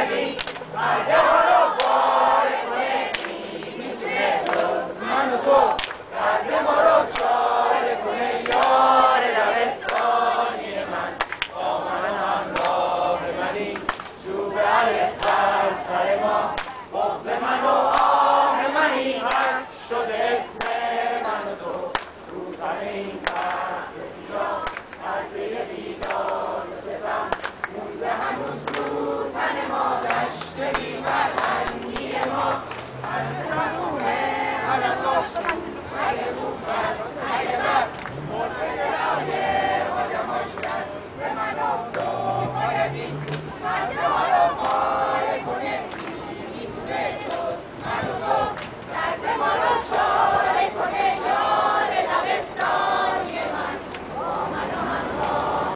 کردی از حالا باره کنه میتونه درست من و تو درد ما رو چاره کنه یار دبستانی من با من همراه منی چوب الف بر سر ما بغض من و